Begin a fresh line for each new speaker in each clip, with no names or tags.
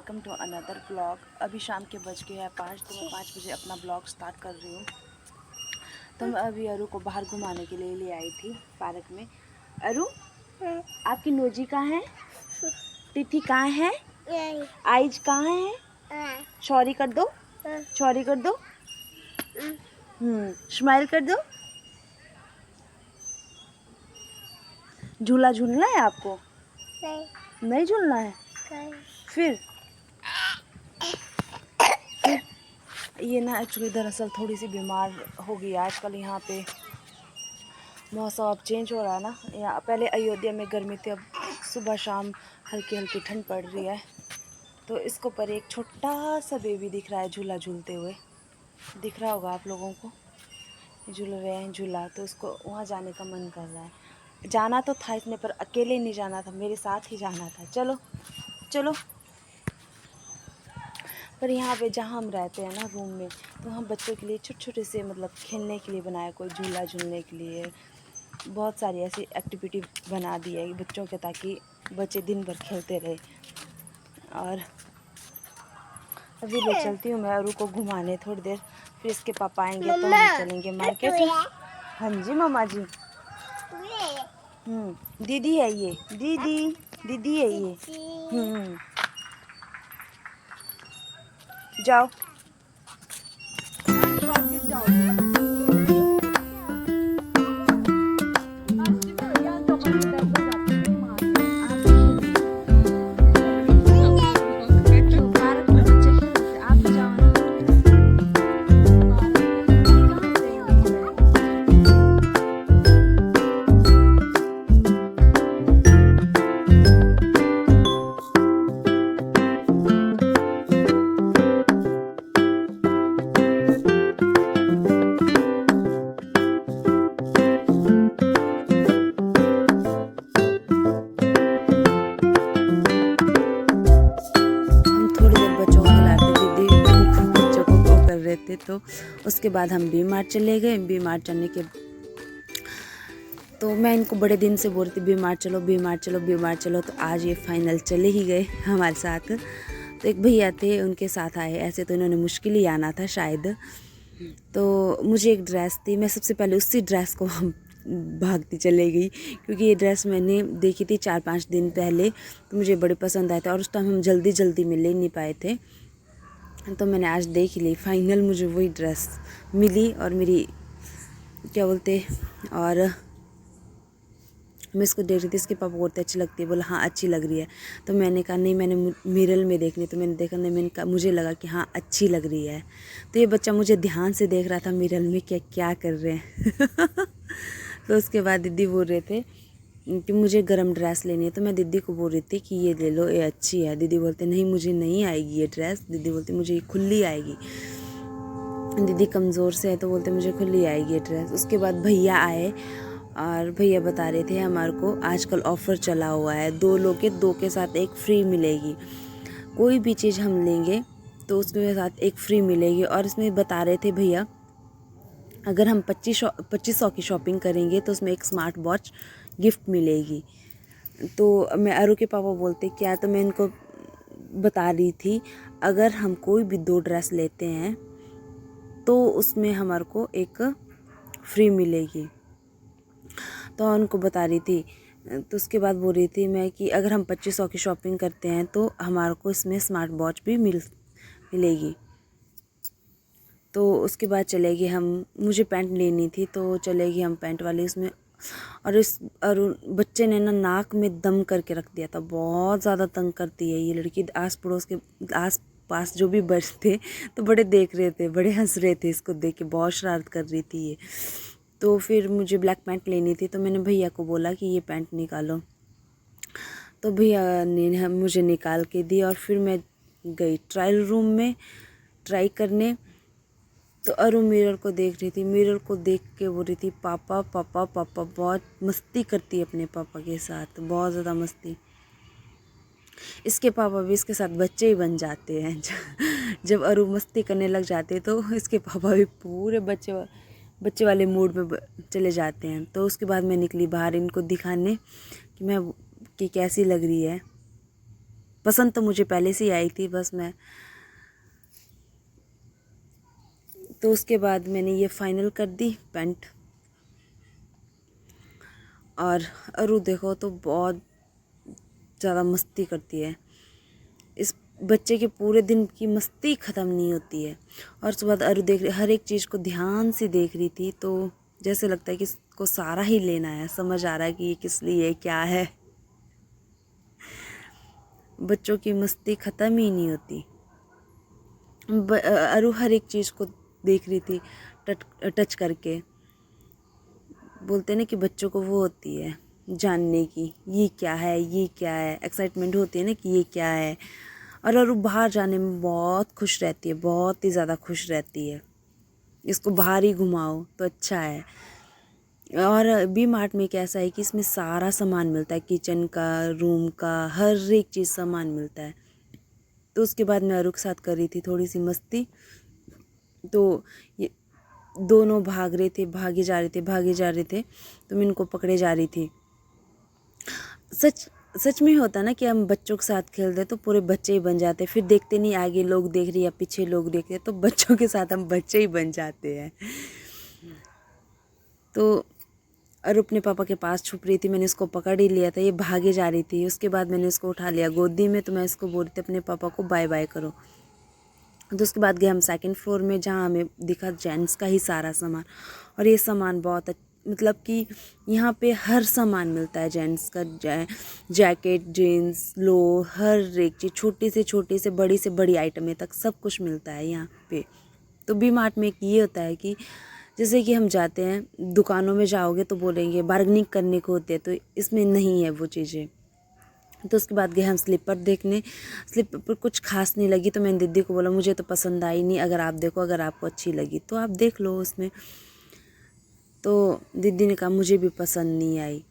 Welcome to another blog. अभी शाम के बज गए हैं 5, तो मैं 5 बजे अपना ब्लॉग स्टार्ट कर रही हूँ। तो मैं अभी अरु को बाहर घुमाने के लिए ले आई थी पार्क में। अरु, आपकी नोजी कहाँ है? तिथि कहाँ है? आइज कहाँ है? सॉरी कर दो, सॉरी कर दो। स्माइल कर दो। झूला झूलना है आपको? नहीं झूलना है? फिर ये ना एक्चुअली दरअसल थोड़ी सी बीमार हो गई आजकल। यहाँ पे मौसम अब चेंज हो रहा है ना। यहाँ पहले अयोध्या में गर्मी थी, अब सुबह शाम हल्की हल्की ठंड पड़ रही है। तो इसको पर एक छोटा सा बेबी दिख रहा है झूला झूलते हुए। दिख रहा होगा आप लोगों को, झूल रहे हैं झूला। तो उसको वहाँ जाने का मन कर रहा है। जाना तो था इसने, पर अकेले नहीं जाना था, मेरे साथ ही जाना था। चलो चलो। पर यहाँ पे जहाँ हम रहते हैं ना रूम में, तो हम बच्चों के लिए छोटे छोटे से मतलब खेलने के लिए बनाया, कोई झूला झूलने के लिए बहुत सारी ऐसी एक्टिविटी बना दी है बच्चों के, ताकि बच्चे दिन भर खेलते रहे। और अभी ले चलती हूँ मैं अरु को घुमाने थोड़ी देर, फिर इसके पापा आएंगे तो हम चलेंगे मार्केट। हाँ जी मामा जी। दीदी है ये, दीदी दीदी है ये। जाओ। थे तो उसके बाद हम वी मार्ट चले गए। वी मार्ट चलने के तो मैं इनको बड़े दिन से बोल रही थी वी मार्ट चलो, वी मार्ट चलो, वी मार्ट चलो। तो आज ये फाइनल चले ही गए हमारे साथ। तो एक भैया थे, उनके साथ आए। ऐसे तो इन्होंने मुश्किल ही आना था शायद। तो मुझे एक ड्रेस थी, मैं सबसे पहले उसी ड्रेस को भागती चले गई, क्योंकि ये ड्रेस मैंने देखी थी 4-5 दिन पहले। तो मुझे बड़ी पसंद आया था, और उस टाइम हम जल्दी जल्दी मिल ही नहीं पाए थे। तो मैंने आज देख ली, फाइनल मुझे वही ड्रेस मिली। और मेरी क्या बोलते, और मैं इसको देख रही थी, इसके पापा बोलते अच्छी लगती है। बोला हाँ अच्छी लग रही है। तो मैंने कहा नहीं, मैंने मिरर में देखनी। तो मैंने देखा नहीं, मैंने कहा मुझे लगा कि हाँ अच्छी लग रही है। तो ये बच्चा मुझे ध्यान से देख रहा था मिरर में, क्या क्या कर रहे हैं। तो उसके बाद दीदी बोल रहे थे कि मुझे गरम ड्रेस लेनी है। तो मैं दीदी को बोल रही थी कि ये ले लो, ये अच्छी है। दीदी बोलते नहीं मुझे नहीं आएगी ये ड्रेस। दीदी बोलती मुझे ये खुली आएगी। दीदी कमज़ोर से है तो बोलते मुझे खुली आएगी ये ड्रेस। उसके बाद भैया आए, और भैया बता रहे थे हमारे को आजकल ऑफ़र चला हुआ है, 2 लोगे 2 के साथ एक फ्री मिलेगी। कोई भी चीज़ हम लेंगे तो उसके साथ एक फ्री मिलेगी। और इसमें बता रहे थे भैया, अगर हम 2500 की शॉपिंग करेंगे तो उसमें एक स्मार्ट वॉच गिफ्ट मिलेगी। तो मैं अरु के पापा बोलते क्या, तो मैं इनको बता रही थी अगर हम कोई भी 2 ड्रेस लेते हैं तो उसमें हमारे को एक फ्री मिलेगी। तो उनको बता रही थी। तो उसके बाद बोल रही थी मैं कि अगर हम 2500 की शॉपिंग करते हैं तो हमारे को इसमें स्मार्ट वॉच भी मिलेगी। तो उसके बाद चलेगी हम, मुझे पैंट लेनी थी तो चलेगी हम पैंट वाली उसमें। और बच्चे ने ना नाक में दम करके रख दिया था, बहुत ज़्यादा तंग करती है ये लड़की। आस पड़ोस के आस पास जो भी बच्चे थे तो बड़े देख रहे थे, बड़े हंस रहे थे इसको देख के, बहुत शरारत कर रही थी ये। तो फिर मुझे ब्लैक पैंट लेनी थी, तो मैंने भैया को बोला कि ये पैंट निकालो। तो भैया ने मुझे निकाल के दी, और फिर मैं गई ट्रायल रूम में ट्राई करने। तो अरु मिरर को देख रही थी, मिरर को देख के बोल रही थी पापा पापा पापा। बहुत मस्ती करती है अपने पापा के साथ, बहुत ज़्यादा मस्ती। इसके पापा भी इसके साथ बच्चे ही बन जाते हैं। जब अरु मस्ती करने लग जाते हैं तो इसके पापा भी पूरे बच्चे वाले मूड में चले जाते हैं। तो उसके बाद मैं निकली बाहर इनको दिखाने कि कैसी लग रही है। पसंद तो मुझे पहले से ही आई थी, बस मैं तो उसके बाद मैंने ये फाइनल कर दी पैंट। और अरु देखो तो बहुत ज़्यादा मस्ती करती है। इस बच्चे के पूरे दिन की मस्ती ख़त्म नहीं होती है। और उसके बाद अरु देख रही, हर एक चीज़ को ध्यान से देख रही थी, तो जैसे लगता है कि इसको सारा ही लेना है, समझ आ रहा है कि ये किस लिए क्या है। बच्चों की मस्ती ख़त्म ही नहीं होती। अरु हर एक चीज़ को देख रही थी, टच करके। बोलते ना कि बच्चों को वो होती है जानने की, ये क्या है, ये क्या है, एक्साइटमेंट होती है ना कि ये क्या है। और अरु बाहर जाने में बहुत खुश रहती है, बहुत ही ज़्यादा खुश रहती है। इसको बाहर ही घुमाओ तो अच्छा है। और बी मार्ट में कैसा है कि इसमें सारा सामान मिलता है, किचन का, रूम का, हर एक चीज़ सामान मिलता है। तो उसके बाद मैं अरु के साथ कर रही थी थोड़ी सी मस्ती। तो ये दोनों भाग रहे थे, भागे जा रहे थे, तो मैं इनको पकड़े जा रही थी। सच में होता ना कि हम बच्चों के साथ खेलते तो पूरे बच्चे ही बन जाते, फिर देखते नहीं आगे लोग देख रहे या पीछे लोग देख रहे, तो बच्चों के साथ हम बच्चे ही बन जाते हैं। तो और अपने पापा के पास छुप रही थी, मैंने इसको पकड़ ही लिया था, ये भागे जा रही थी। उसके बाद मैंने इसको उठा लिया गोदी में, तो मैं इसको बोल रही थी अपने पापा को बाय बाय करो। तो उसके बाद गए हम सेकंड फ्लोर में, जहाँ हमें दिखा जेंट्स का ही सारा सामान। और ये सामान बहुत मतलब कि यहाँ पे हर सामान मिलता है जेंट्स का, जैकेट, जीन्स, लोअर, हर एक चीज़, छोटी से बड़ी आइटमें तक सब कुछ मिलता है यहाँ पे। तो बी मार्ट में एक ये होता है कि जैसे कि हम जाते हैं दुकानों में, जाओगे तो बोलेंगे बार्गेनिंग करने को होते हैं, तो इसमें नहीं है वो चीज़ें। तो उसके बाद गए हम स्लीपर देखने। स्लीपर कुछ खास नहीं लगी, तो मैंने दीदी को बोला मुझे तो पसंद आई नहीं, अगर आप देखो, अगर आपको अच्छी लगी तो आप देख लो उसमें। तो दीदी ने कहा मुझे भी पसंद नहीं आई।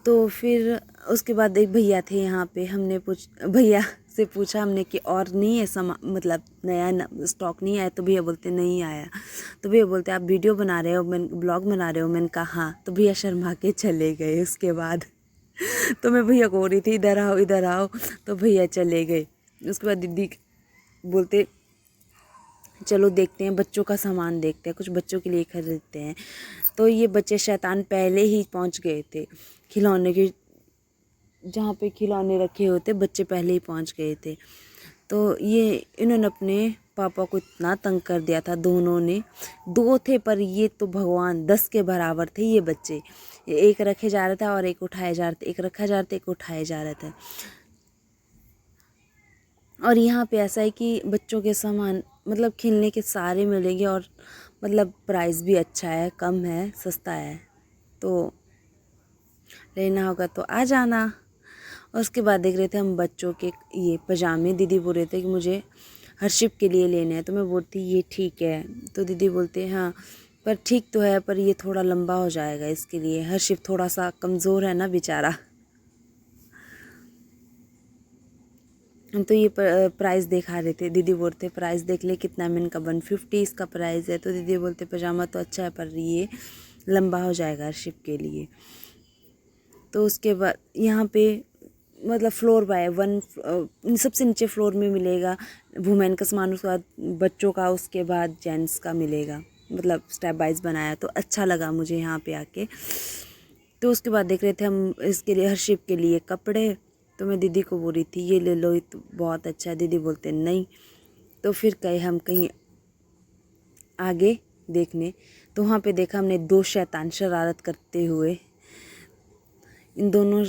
तो फिर उसके बाद एक भैया थे यहाँ पे, हमने भैया से पूछा हमने कि और नहीं है मतलब नया स्टॉक नहीं आया। तो भैया बोलते नहीं आया। तो भैया बोलते आप वीडियो बना रहे हो, मैं ब्लॉग बना रहे हो, मैंने कहा हाँ। तो भैया शर्मा के चले गए उसके बाद। तो मैं भैया को हो रही थी इधर आओ इधर आओ, तो भैया चले गए। उसके बाद दीदी बोलते चलो देखते हैं, बच्चों का सामान देखते हैं, कुछ बच्चों के लिए खरीदते हैं। तो ये बच्चे शैतान पहले ही पहुंच गए थे खिलौने के, जहाँ पे खिलौने रखे होते बच्चे पहले ही पहुंच गए थे। तो ये इन्होंने अपने पापा को इतना तंग कर दिया था, दोनों ने, 2 थे पर ये तो भगवान 10 के बराबर थे ये बच्चे। एक रखे जा रहा था और एक उठाए जा रहे थे, एक रखा जा रहा था, एक उठाए जा रहा था। और यहाँ पे ऐसा है कि बच्चों के सामान मतलब खेलने के सारे मिलेंगे, और मतलब प्राइस भी अच्छा है, कम है, सस्ता है। तो लेना होगा तो आ जाना। और उसके बाद देख रहे थे हम बच्चों के ये पजामे। दीदी बोल रहे थे कि मुझे हर्षिप के लिए लेने हैं, तो मैं बोलती ये ठीक है। तो दीदी बोलते हाँ पर ठीक तो है, पर ये थोड़ा लंबा हो जाएगा इसके लिए, हर्षिप थोड़ा सा कमज़ोर है ना बेचारा। तो ये प्राइस दिखा रहे थे, दीदी बोलते प्राइस देख ले कितना, मैंने का 150 इसका प्राइस है। तो दीदी बोलते पजामा तो अच्छा है पर ये लंबा हो जाएगा हर्षिप के लिए। तो उसके बाद यहाँ पे मतलब फ्लोर बाय वन, सबसे नीचे फ्लोर में मिलेगा वुमेन का सामान, उसके बाद बच्चों का, उसके बाद जेंट्स का मिलेगा, मतलब स्टेप वाइज बनाया। तो अच्छा लगा मुझे यहाँ पे आके। तो उसके बाद देख रहे थे हम इसके लिए, हर्षिप के लिए कपड़े। तो मैं दीदी को बोल रही थी ये ले लो, ये तो बहुत अच्छा है। दीदी बोलते नहीं। तो फिर गए हम कहीं आगे देखने, तो वहाँ पे देखा हमने 2 शैतान शरारत करते हुए। इन दोनों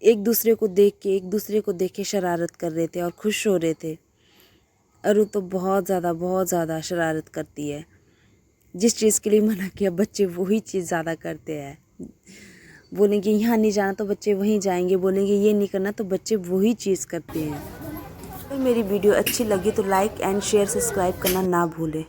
एक दूसरे को देख के शरारत कर रहे थे और खुश हो रहे थे। अरु तो बहुत ज़्यादा शरारत करती है। जिस चीज़ के लिए मना किया बच्चे वही चीज़ ज़्यादा करते हैं। बोलेंगे यहाँ नहीं जाना तो बच्चे वहीं जाएंगे, बोलेंगे ये नहीं करना तो बच्चे वही चीज़ करते हैं। अगर मेरी वीडियो अच्छी लगी तो लाइक एंड शेयर सब्सक्राइब करना ना भूलें।